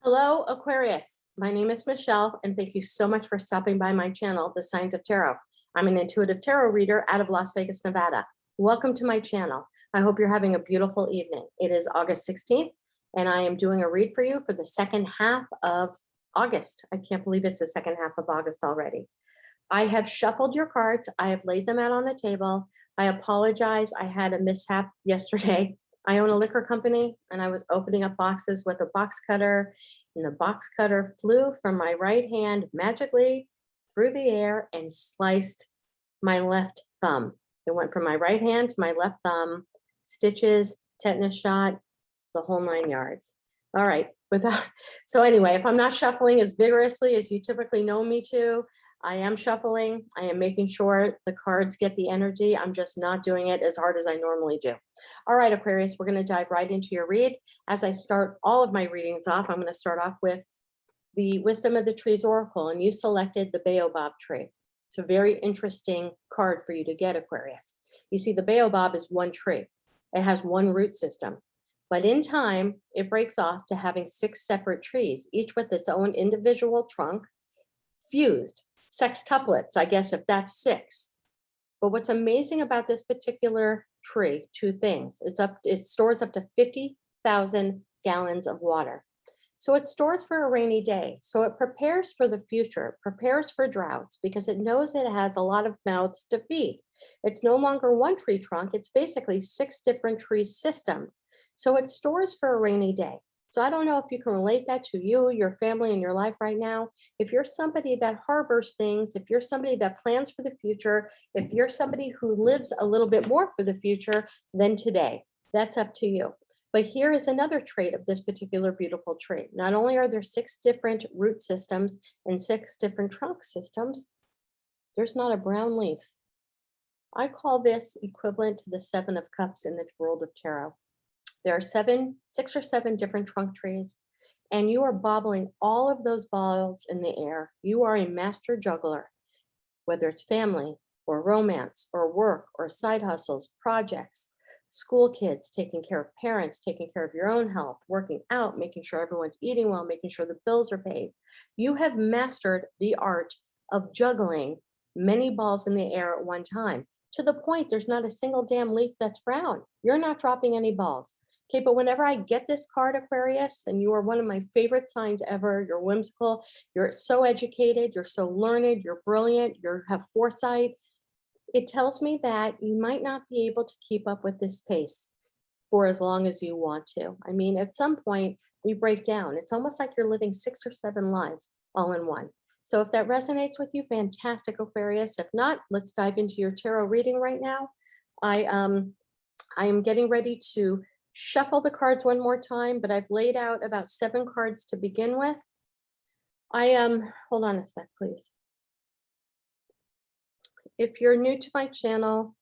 Hello, Aquarius. My name is Michelle, and thank you so much for stopping by my channel, The Signs of Tarot. I'm an intuitive tarot reader out of Las Vegas, Nevada. Welcome to my channel. I hope you're having a beautiful evening. It is August 16th, and I am doing a read for you for the second half of August. I can't believe it's the second half of August already. I have shuffled your cards. I have laid them out on the table. I apologize. I had a mishap yesterday. I own a liquor company and I was opening up boxes with a box cutter, and the box cutter flew from my right hand magically through the air and sliced my left thumb. It went from my right hand to my left thumb, stitches, tetanus shot, the whole 9 yards. All right. So anyway, if I'm not shuffling as vigorously as you typically know me to, I am shuffling. I am making sure the cards get the energy. I'm just not doing it as hard as I normally do. All right, Aquarius, we're going to dive right into your read. As I start all of my readings off, I'm going to start off with the Wisdom of the Trees Oracle, and you selected the Baobab tree. It's a very interesting card for you to get, Aquarius. You see, the Baobab is one tree. It has one root system. But in time, it breaks off to having 6 separate trees, each with its own individual trunk, fused. Sextuplets, I guess, if that's 6. But what's amazing about this particular tree, 2 things. It stores up to 50,000 gallons of water. So it stores for a rainy day. So it prepares for the future, prepares for droughts, because it knows it has a lot of mouths to feed. It's no longer one tree trunk. It's basically 6 different tree systems. So it stores for a rainy day. So I don't know if you can relate that to you, your family, and your life right now. If you're somebody that harbors things, if you're somebody that plans for the future, if you're somebody who lives a little bit more for the future than today, that's up to you. But here is another trait of this particular beautiful tree. Not only are there 6 different root systems and 6 different trunk systems, there's not a brown leaf. I call this equivalent to the 7 of Cups in the world of tarot. There are 6 or 7 different trunk trees, and you are bobbling all of those balls in the air. You are a master juggler, whether it's family or romance or work or side hustles, projects, school kids, taking care of parents, taking care of your own health, working out, making sure everyone's eating well, making sure the bills are paid. You have mastered the art of juggling many balls in the air at one time, to the point there's not a single damn leaf that's brown. You're not dropping any balls. Okay, but whenever I get this card, Aquarius, and you are one of my favorite signs ever, you're whimsical, you're so educated, you're so learned, you're brilliant, you have foresight, it tells me that you might not be able to keep up with this pace for as long as you want to. I mean, at some point, we break down. It's almost like you're living 6 or 7 lives all in one. So if that resonates with you, fantastic, Aquarius. If not, let's dive into your tarot reading right now. I am getting ready to shuffle the cards one more time, but I've laid out about 7 cards to begin with. Hold on a sec, please. If you're new to my channel,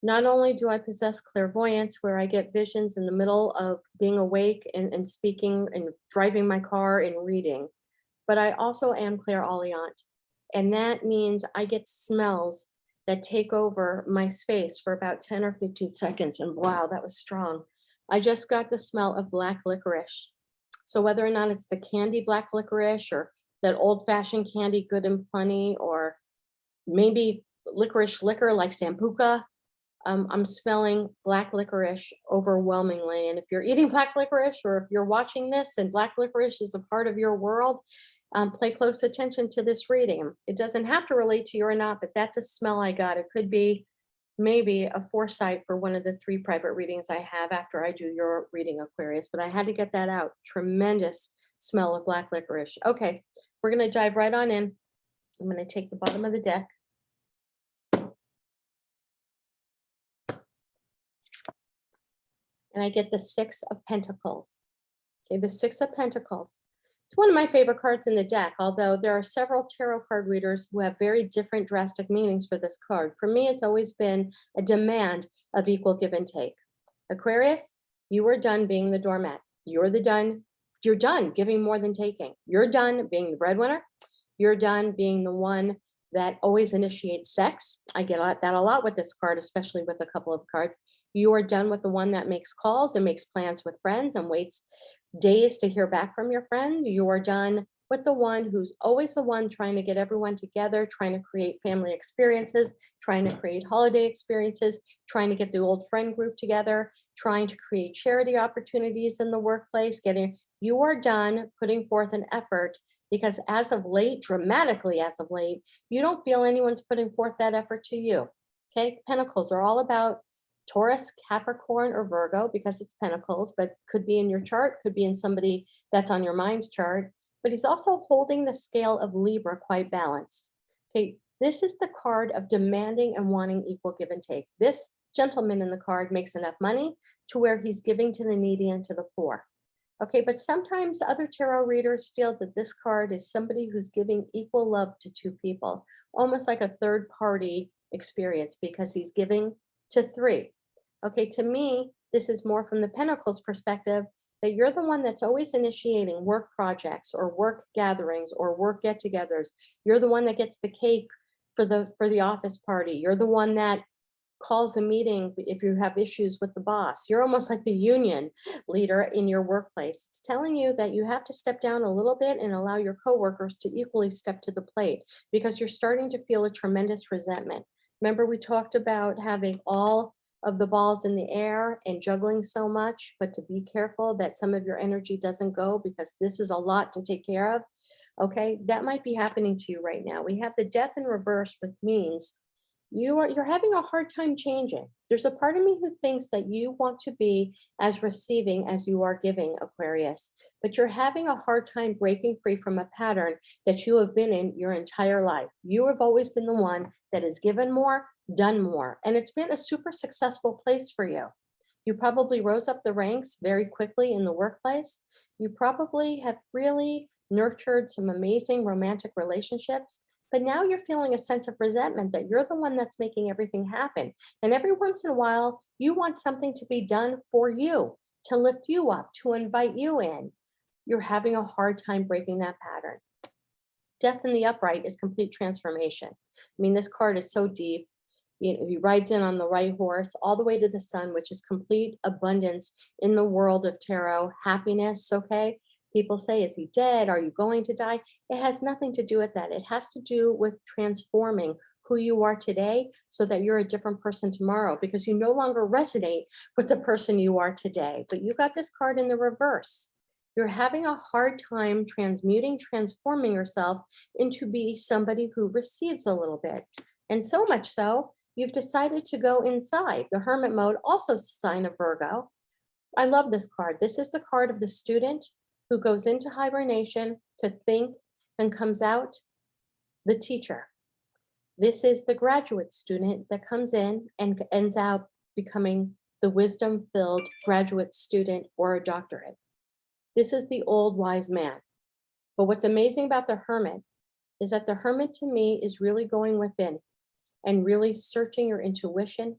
not only do I possess clairvoyance, where I get visions in the middle of being awake and speaking and driving my car and reading, but I also am clairaudient. And that means I get smells that take over my space for about 10 or 15 seconds. And wow, that was strong. I just got the smell of black licorice. So whether or not it's the candy black licorice or that old-fashioned candy Good and Plenty, or maybe licorice liquor like Sambuca, I'm smelling black licorice overwhelmingly. And if you're eating black licorice, or if you're watching this and black licorice is a part of your world, pay close attention to this reading. It doesn't have to relate to you or not, but that's a smell I got. It could be maybe a foresight for one of the 3 private readings I have after I do your reading, Aquarius, but I had to get that out. Tremendous smell of black licorice. Okay, we're going to dive right on in. I'm going to take the bottom of the deck. And I get the 6 of Pentacles. Okay, the 6 of Pentacles. It's one of my favorite cards in the deck, although there are several tarot card readers who have very different drastic meanings for this card. For me, it's always been a demand of equal give and take. Aquarius, you are done being the doormat. You're done giving more than taking. You're done being the breadwinner. You're done being the one that always initiates sex. I get that a lot with this card, especially with a couple of cards. You are done with the one that makes calls and makes plans with friends and waits days to hear back from your friend. You are done with the one who's always the one trying to get everyone together, trying to create family experiences, trying to create holiday experiences, trying to get the old friend group together, trying to create charity opportunities in the workplace, you are done putting forth an effort because as of late, dramatically as of late, you don't feel anyone's putting forth that effort to you. Okay, Pentacles are all about Taurus, Capricorn, or Virgo because it's Pentacles, but could be in your chart, could be in somebody that's on your mind's chart. But he's also holding the scale of Libra quite balanced. Okay, this is the card of demanding and wanting equal give and take. This gentleman in the card makes enough money to where he's giving to the needy and to the poor. Okay, but sometimes other tarot readers feel that this card is somebody who's giving equal love to two people, almost like a third party experience because he's giving to three. Okay, to me, this is more from the Pentacles perspective that you're the one that's always initiating work projects or work gatherings or work get-togethers. You're the one that gets the cake for the office party. You're the one that calls a meeting if you have issues with the boss. You're almost like the union leader in your workplace. It's telling you that you have to step down a little bit and allow your coworkers to equally step to the plate because you're starting to feel a tremendous resentment. Remember, we talked about having all of the balls in the air and juggling so much, but to be careful that some of your energy doesn't go because this is a lot to take care of. Okay, that might be happening to you right now. We have the death in reverse, which means you're having a hard time changing. There's a part of me who thinks that you want to be as receiving as you are giving, Aquarius, but you're having a hard time breaking free from a pattern that you have been in your entire life. You have always been the one that has given more, done more, and it's been a super successful place for you. You probably rose up the ranks very quickly in the workplace. You probably have really nurtured some amazing romantic relationships. But now you're feeling a sense of resentment that you're the one that's making everything happen. And every once in a while, you want something to be done for you, to lift you up, to invite you in. You're having a hard time breaking that pattern. Death in the upright is complete transformation. I mean, this card is so deep. He rides in on the right horse all the way to the sun, which is complete abundance in the world of tarot, happiness, okay? People say, is he dead? Are you going to die? It has nothing to do with that. It has to do with transforming who you are today so that you're a different person tomorrow because you no longer resonate with the person you are today. But you got this card in the reverse. You're having a hard time transforming yourself into be somebody who receives a little bit. And so much so, you've decided to go inside. The Hermit mode, also a sign of Virgo. I love this card. This is the card of the student who goes into hibernation to think and comes out the teacher. This is the graduate student that comes in and ends up becoming the wisdom-filled graduate student or a doctorate. This is the old wise man. But what's amazing about the Hermit is that the Hermit to me is really going within and really searching your intuition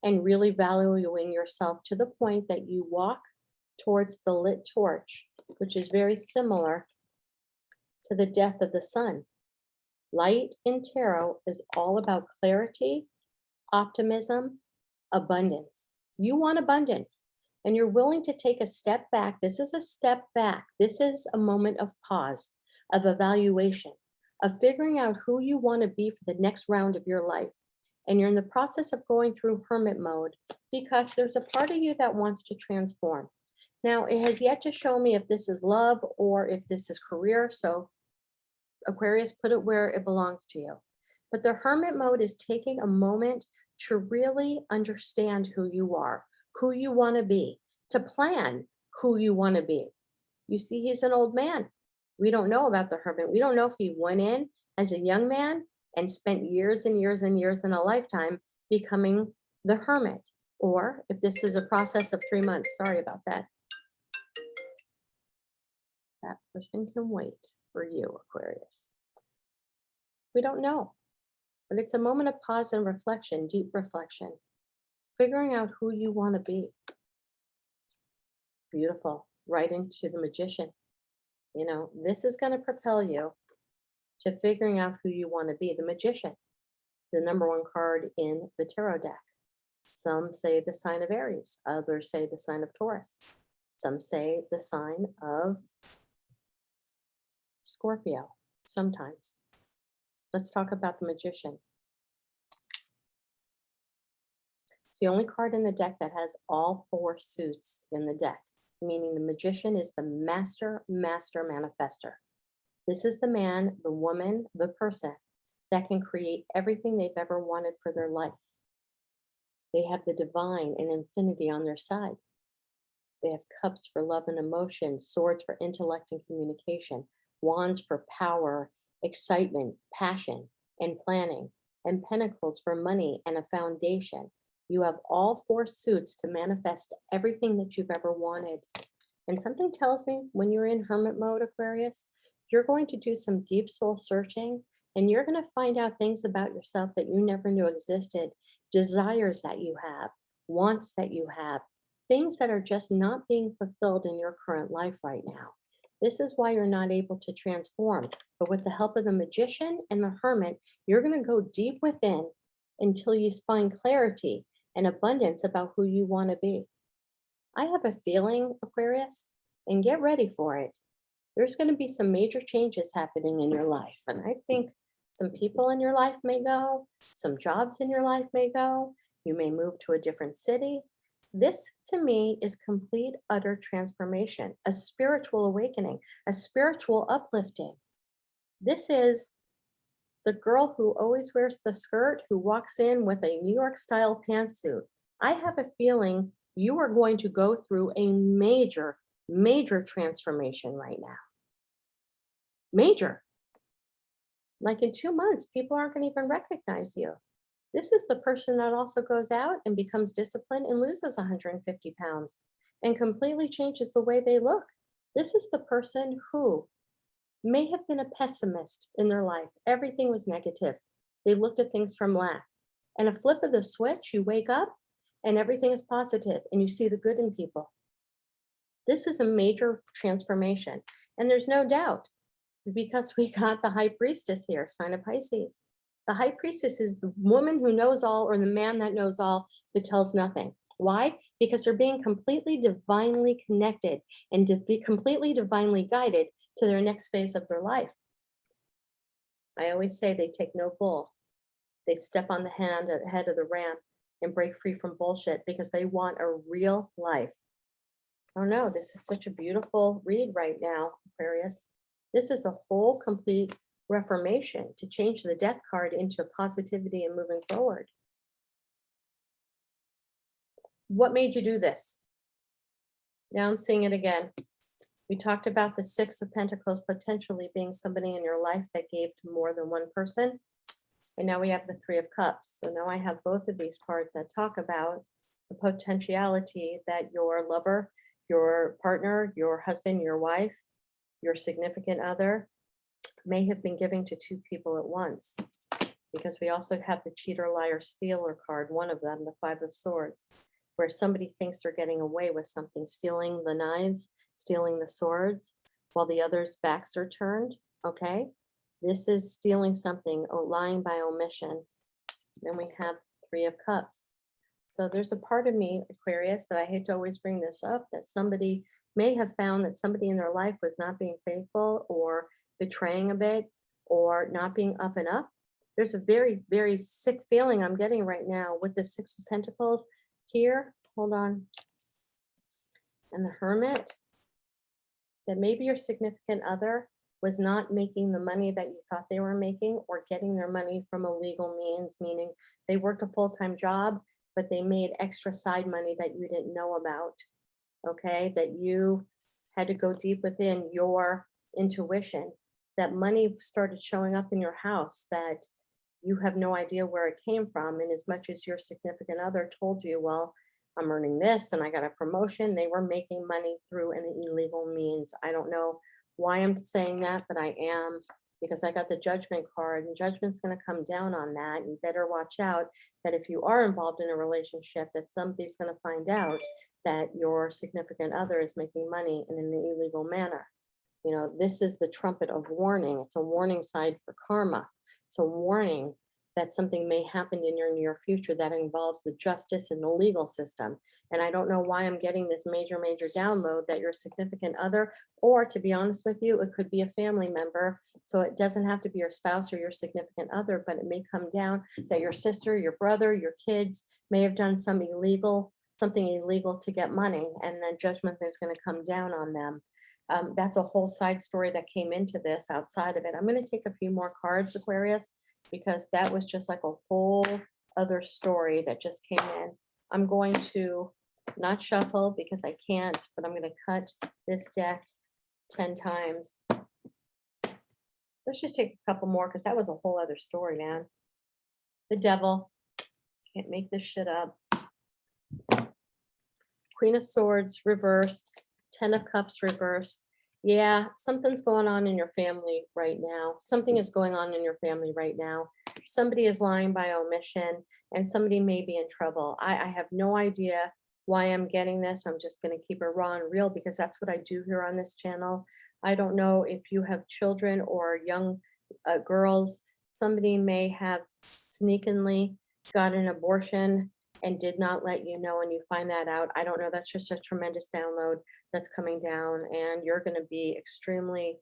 and really valuing yourself to the point that you walk towards the lit torch, which is very similar to the death of the sun. Light in tarot is all about clarity, optimism, abundance. You want abundance and you're willing to take a step back. This is a step back. This is a moment of pause, of evaluation, of figuring out who you want to be for the next round of your life. And you're in the process of going through Hermit mode because there's a part of you that wants to transform. Now, it has yet to show me if this is love or if this is career. So Aquarius, put it where it belongs to you. But the Hermit mode is taking a moment to really understand who you are, who you want to be, to plan who you want to be. You see, he's an old man. We don't know about the Hermit. We don't know if he went in as a young man and spent years and years and years in a lifetime becoming the Hermit, or if this is a process of 3 months. Sorry about that. That person can wait for you, Aquarius. We don't know, but it's a moment of pause and reflection, deep reflection, figuring out who you want to be. Beautiful. Right into the Magician. You know, this is going to propel you to figuring out who you want to be. The Magician, the #1 card in the tarot deck. Some say the sign of Aries, others say the sign of Taurus. Some say the sign of Scorpio, sometimes. Let's talk about the Magician. It's the only card in the deck that has all 4 suits in the deck, meaning the Magician is the master manifester. This is the man, the woman, the person that can create everything they've ever wanted for their life. They have the divine and infinity on their side. They have cups for love and emotion, swords for intellect and communication, wands for power, excitement, passion, and planning, and pentacles for money and a foundation. You have all 4 suits to manifest everything that you've ever wanted. And something tells me when you're in hermit mode, Aquarius, you're going to do some deep soul searching, and you're going to find out things about yourself that you never knew existed, desires that you have, wants that you have, things that are just not being fulfilled in your current life right now. This is why you're not able to transform. But with the help of the Magician and the Hermit, you're going to go deep within until you find clarity and abundance about who you want to be. I have a feeling, Aquarius, and get ready for it. There's going to be some major changes happening in your life. And I think some people in your life may go, some jobs in your life may go, you may move to a different city. This, to me, is complete, utter transformation, a spiritual awakening, a spiritual uplifting. This is the girl who always wears the skirt, who walks in with a New York style pantsuit. I have a feeling you are going to go through a major, major transformation right now. Major. Like in 2 months, people aren't going to even recognize you. This is the person that also goes out and becomes disciplined and loses 150 pounds and completely changes the way they look. This is the person who may have been a pessimist in their life. Everything was negative. They looked at things from lack. And a flip of the switch, you wake up and everything is positive and you see the good in people. This is a major transformation. And there's no doubt, because we got the High Priestess here, sign of Pisces. The High Priestess is the woman who knows all, or the man that knows all but tells nothing. Why? Because they're being completely divinely connected and to be completely divinely guided to their next phase of their life. I always say they take no bull. They step on the head of the ramp and break free from bullshit because they want a real life. Oh no, this is such a beautiful read right now, Aquarius. This is a whole complete reformation to change the death card into positivity and moving forward. What made you do this? Now I'm seeing it again. We talked about the 6 of Pentacles potentially being somebody in your life that gave to more than one person. And now we have the 3 of Cups. So now I have both of these cards that talk about the potentiality that your lover, your partner, your husband, your wife, your significant other may have been giving to 2 people at once. Because we also have the cheater, liar, stealer card, one of them, the 5 of Swords, where somebody thinks they're getting away with something, stealing the knives, stealing the swords, while the other's backs are turned, okay? This is stealing something, or lying by omission. Then we have 3 of Cups. So there's a part of me, Aquarius, that I hate to always bring this up, that somebody may have found that somebody in their life was not being faithful or betraying a bit or not being up and up. There's a very, very sick feeling I'm getting right now with the 6 of Pentacles here. Hold on. And the Hermit, that maybe your significant other was not making the money that you thought they were making, or getting their money from illegal means, meaning they worked a full-time job, but they made extra side money that you didn't know about, okay? That you had to go deep within your intuition, that money started showing up in your house that you have no idea where it came from. And as much as your significant other told you, well, I'm earning this and I got a promotion, they were making money through an illegal means. I don't know why I'm saying that, but I am, because I got the Judgment card, and Judgment's going to come down on that. You better watch out that if you are involved in a relationship, that somebody's going to find out that your significant other is making money in an illegal manner. You know, this is the trumpet of warning. It's a warning sign for karma. It's a warning that something may happen in your near future that involves the justice and the legal system. And I don't know why I'm getting this major, major download that your significant other, or to be honest with you, it could be a family member. So it doesn't have to be your spouse or your significant other, but it may come down that your sister, your brother, your kids may have done something illegal to get money, and then judgment is going to come down on them. That's a whole side story that came into this outside of it. I'm going to take a few more cards, Aquarius, because that was just like a whole other story that just came in. I'm going to not shuffle because I can't, but I'm going to cut this deck 10 times. Let's just take a couple more because that was a whole other story, man. The Devil. Can't make this shit up. Queen of Swords reversed. 10 of Cups reversed. Yeah, something's going on in your family right now. Something is going on in your family right now. Somebody is lying by omission, and somebody may be in trouble. I have no idea why I'm getting this. I'm just going to keep it raw and real because that's what I do here on this channel. I don't know if you have children or young girls. Somebody may have sneakily got an abortion and did not let you know, and you find that out. I don't know. That's just a tremendous download that's coming down, and you're going to be extremely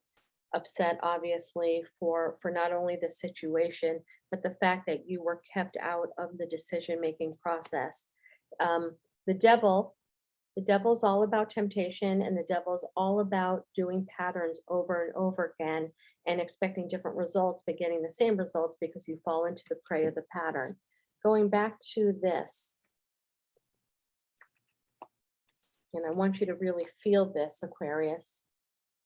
upset, obviously, for not only the situation, but the fact that you were kept out of the decision-making process. The devil's all about temptation, and the devil's all about doing patterns over and over again and expecting different results, but getting the same results because you fall into the prey of the pattern. Going back to this, and I want you to really feel this, Aquarius.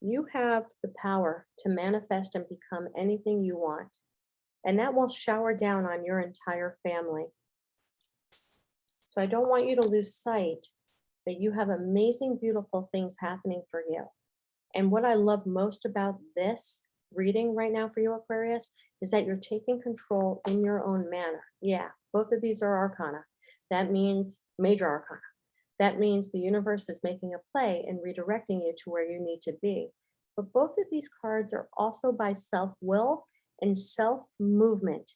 You have the power to manifest and become anything you want, and that will shower down on your entire family. So I don't want you to lose sight that you have amazing, beautiful things happening for you. And what I love most about this reading right now for you, Aquarius, is that you're taking control in your own manner. Yeah, both of these are arcana. That means major arcana. That means the universe is making a play and redirecting you to where you need to be. But both of these cards are also by self-will and self-movement.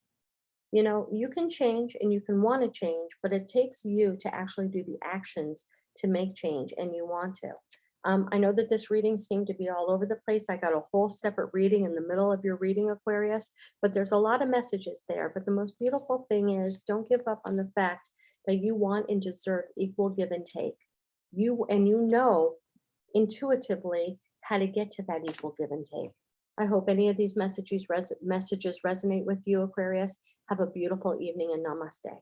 You know, you can change and you can want to change, but it takes you to actually do the actions to make change, and you want to. I know that this reading seemed to be all over the place. I got a whole separate reading in the middle of your reading, Aquarius, but there's a lot of messages there. But the most beautiful thing is, don't give up on the fact that you want and deserve equal give and take. You know intuitively how to get to that equal give and take. I hope any of these messages resonate with you, Aquarius. Have a beautiful evening, and namaste.